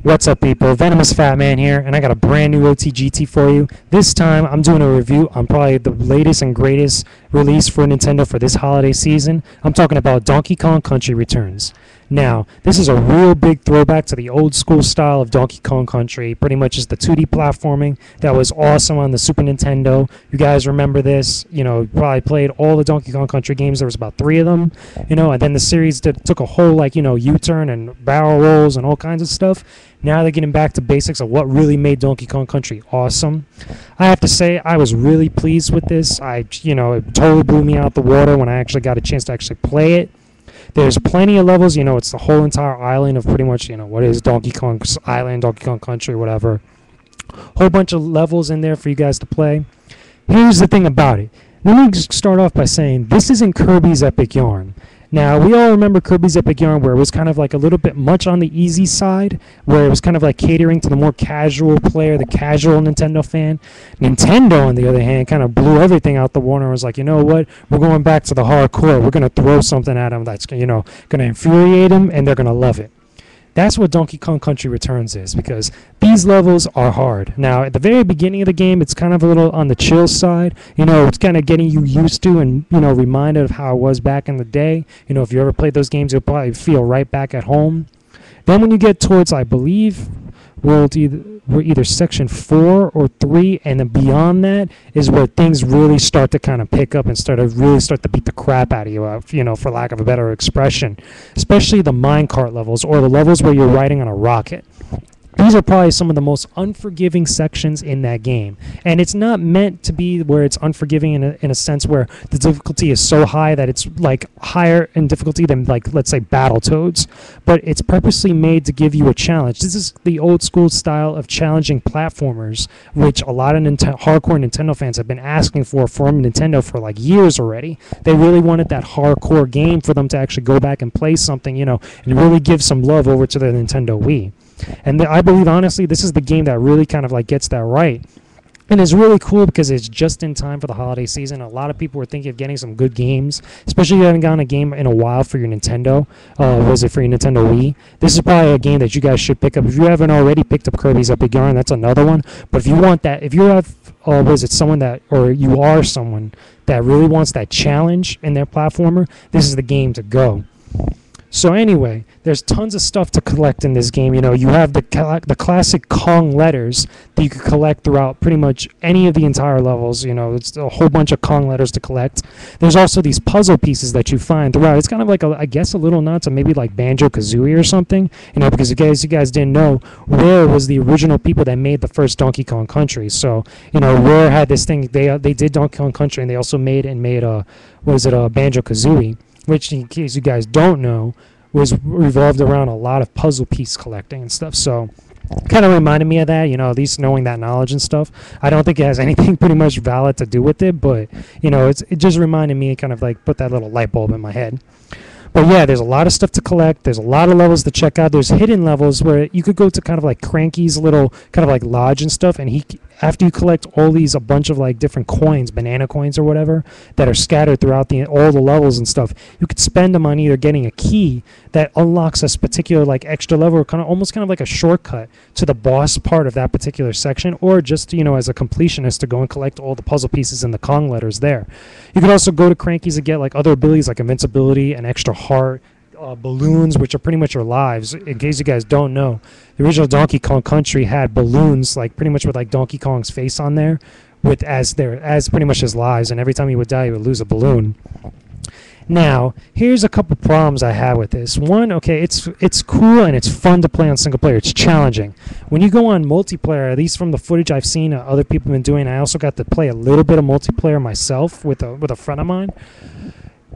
What's up, people? Venomousfatman here, and I got a brand new OTGT for you. This time, I'm doing a review on probably the latest and greatest release for Nintendo for this holiday season. I'm talking about Donkey Kong Country Returns. Now, this is a real big throwback to the old school style of Donkey Kong Country. Pretty much is the 2D platforming that was awesome on the Super Nintendo. You guys remember this? You know, probably played all the Donkey Kong Country games. There was about 3 of them, and then the series took a whole, U-turn and barrel rolls and all kinds of stuff. Now they're getting back to basics of what really made Donkey Kong Country awesome. I have to say, I was really pleased with this. It totally blew me out the water when I actually got a chance to actually play it. There's plenty of levels, it's the whole entire island of pretty much, what is Donkey Kong's Island, Donkey Kong Country, whatever. Whole bunch of levels in there for you guys to play. Here's the thing about it. Let me start off by saying this isn't Kirby's Epic Yarn. Now, we all remember Kirby's Epic Yarn where it was kind of like a little bit much on the easy side, where it was kind of like catering to the more casual player, the casual Nintendo fan. Nintendo, on the other hand, kind of blew everything out the water and was like, you know what, we're going back to the hardcore. We're going to throw something at them that's, going to infuriate them, and they're going to love it. That's what Donkey Kong Country Returns is, because these levels are hard. Now, at the very beginning of the game, it's kind of a little on the chill side. It's kind of getting you used to and, reminded of how it was back in the day. If you ever played those games, you'll probably feel right back at home. Then when you get towards, I believe, we're either section 4 or 3, and then beyond that is where things really start to kind of pick up and start to beat the crap out of you, for lack of a better expression. Especially the minecart levels, or the levels where you're riding on a rocket. These are probably some of the most unforgiving sections in that game. And it's not meant to be where it's unforgiving in a sense where the difficulty is so high that it's like higher in difficulty than, like, let's say Battletoads. But it's purposely made to give you a challenge. This is the old school style of challenging platformers, which a lot of hardcore Nintendo fans have been asking for from Nintendo for like years already. They really wanted that hardcore game for them to actually go back and play something, and really give some love over to the Nintendo Wii. And I believe, honestly, this is the game that really kind of like gets that right. And it's really cool because it's just in time for the holiday season. A lot of people were thinking of getting some good games, especially if you haven't gotten a game in a while for your Nintendo. For your Nintendo Wii? This is probably a game that you guys should pick up. If you haven't already picked up Kirby's Epic Yarn, that's another one. But if you want that, if you have, someone that really wants that challenge in their platformer, this is the game to go. So anyway, there's tons of stuff to collect in this game. You have the classic Kong letters that you could collect throughout pretty much any of the entire levels. It's a whole bunch of Kong letters to collect. There's also these puzzle pieces that you find throughout. It's kind of like, I guess, a little nod to maybe like Banjo-Kazooie or something. Because you guys didn't know, Rare was the original people that made the first Donkey Kong Country. So, Rare had this thing. They did Donkey Kong Country, and they also made Banjo-Kazooie, which, in case you guys don't know, was revolved around a lot of puzzle piece collecting and stuff. So kind of reminded me of that, at least knowing that knowledge and stuff. I don't think it has anything pretty much valid to do with it, but, it just reminded me, kind of like put that little light bulb in my head. But yeah, there's a lot of stuff to collect. There's a lot of levels to check out. There's hidden levels where you could go to kind of like Cranky's little kind of like lodge and stuff, and after you collect a bunch of like different coins, banana coins or whatever, that are scattered throughout all the levels and stuff, you could spend them on either getting a key that unlocks a particular like extra level, or almost like a shortcut to the boss part of that particular section, or just, as a completionist to go and collect all the puzzle pieces and the Kong letters there. You could also go to Cranky's and get like other abilities like invincibility and extra heart, balloons, which are pretty much your lives. In case you guys don't know, the original Donkey Kong Country had balloons, like pretty much with like Donkey Kong's face on there, as pretty much his lives. And every time he would die, he would lose a balloon. Now, here's a couple problems I have with this. One, okay, it's cool and it's fun to play on single player. It's challenging. When you go on multiplayer, at least from the footage I've seen other people have been doing, I also got to play a little bit of multiplayer myself with a friend of mine.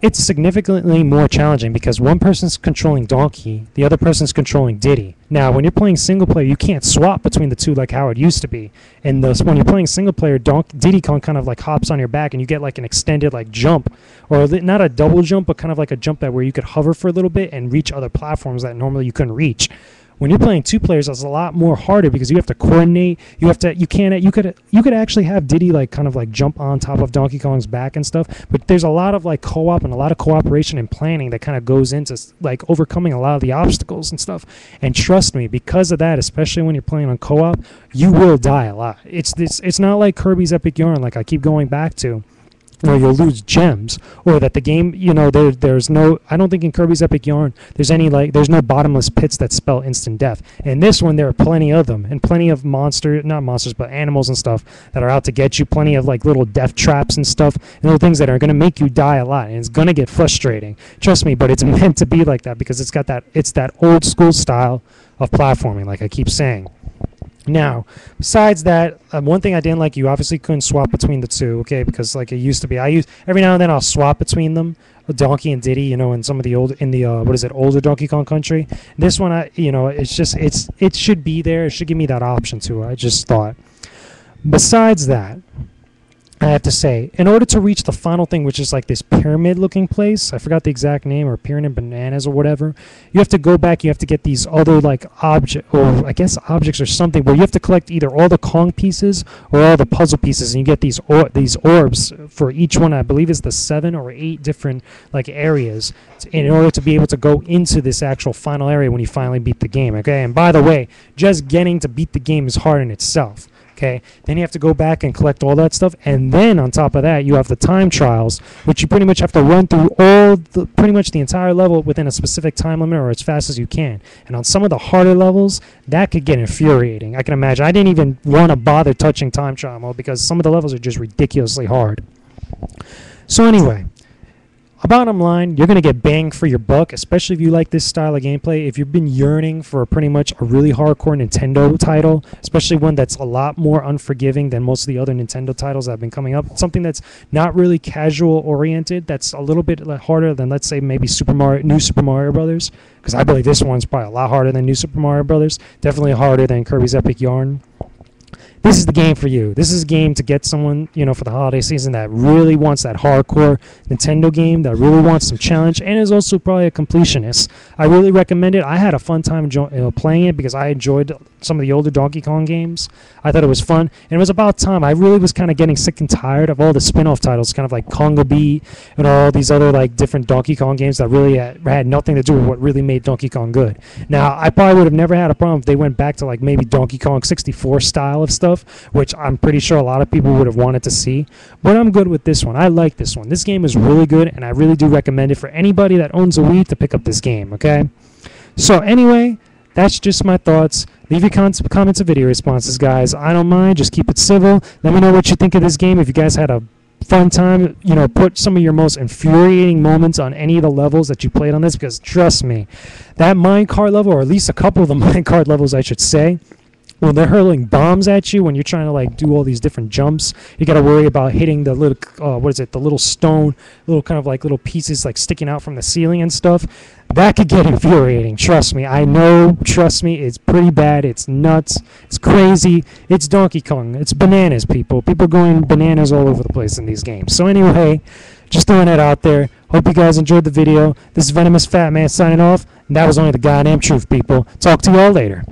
It's significantly more challenging because one person's controlling Donkey, the other person's controlling Diddy. Now, when you're playing single player, you can't swap between the two like how it used to be. And when you're playing single player, Diddy Kong kind of like hops on your back, and you get like an extended like jump, or not a double jump, but kind of like a jump where you could hover for a little bit and reach other platforms that normally you couldn't reach. When you're playing two players, it's a lot more harder because you have to coordinate. You could actually have Diddy like kind of like jump on top of Donkey Kong's back and stuff. But there's a lot of like co-op and a lot of cooperation and planning that kind of goes into like overcoming a lot of the obstacles and stuff. And trust me, because of that, especially when you're playing on co-op, you will die a lot. It's not like Kirby's Epic Yarn, like I keep going back to, where you'll lose gems, or that the game, there's no, I don't think in Kirby's Epic Yarn there's no bottomless pits that spell instant death. In this one, there are plenty of them, and plenty of not monsters, but animals and stuff that are out to get you, plenty of like little death traps and stuff, and little things that are going to make you die a lot, and it's going to get frustrating. Trust me, but it's meant to be like that because it's that old school style of platforming, like I keep saying. Now, besides that, one thing I didn't like, you obviously couldn't swap between the two, okay? Because like it used to be, every now and then I'll swap between them, Donkey and Diddy, in some of the older Donkey Kong Country. This one, it should be there. It should give me that option too. I just thought. Besides that, I have to say, in order to reach the final thing, which is like this pyramid-looking place, I forgot the exact name, or Pyramid Bananas or whatever, you have to go back, you have to get these other like objects or something, where you have to collect either all the Kong pieces or all the puzzle pieces, and you get these orbs for each one. I believe is the 7 or 8 different like areas in order to be able to go into this actual final area when you finally beat the game, okay? And by the way, just getting to beat the game is hard in itself. Okay, then you have to go back and collect all that stuff, and then on top of that, you have the time trials, which you pretty much have to run through pretty much the entire level within a specific time limit, or as fast as you can. And on some of the harder levels, that could get infuriating. I can imagine. I didn't even want to bother touching time trial mode because some of the levels are just ridiculously hard. So anyway, bottom line, you're going to get bang for your buck, especially if you like this style of gameplay. If you've been yearning for pretty much a really hardcore Nintendo title, especially one that's a lot more unforgiving than most of the other Nintendo titles that have been coming up, something that's not really casual oriented, that's a little bit harder than, let's say, maybe New Super Mario Brothers, because I believe this one's probably a lot harder than New Super Mario Brothers, definitely harder than Kirby's Epic Yarn. This is the game for you. This is a game to get someone, for the holiday season that really wants that hardcore Nintendo game, that really wants some challenge, and is also probably a completionist. I really recommend it. I had a fun time playing it because I enjoyed some of the older Donkey Kong games. I thought it was fun, and it was about time. I really was kind of getting sick and tired of all the spin-off titles, kind of like Conga Beat and all these other like different Donkey Kong games that really had nothing to do with what really made Donkey Kong good. Now, I probably would have never had a problem if they went back to like maybe Donkey Kong 64 style of stuff, which I'm pretty sure a lot of people would have wanted to see. But I'm good with this one. I like this one. This game is really good, and I really do recommend it for anybody that owns a Wii to pick up this game, okay? So anyway, that's just my thoughts. Leave your comments and video responses, guys. I don't mind. Just keep it civil. Let me know what you think of this game. If you guys had a fun time, put some of your most infuriating moments on any of the levels that you played on this, because trust me, that minecart level, or at least a couple of the minecart levels, I should say, when they're hurling bombs at you, when you're trying to like do all these different jumps, you got to worry about hitting the little the little stone, little kind of like little pieces like sticking out from the ceiling and stuff. That could get infuriating. Trust me. I know. Trust me. It's pretty bad. It's nuts. It's crazy. It's Donkey Kong. It's bananas, people. People going bananas all over the place in these games. So anyway, just throwing it out there. Hope you guys enjoyed the video. This is Venomousfatman signing off, and that was only the goddamn truth, people. Talk to y'all later.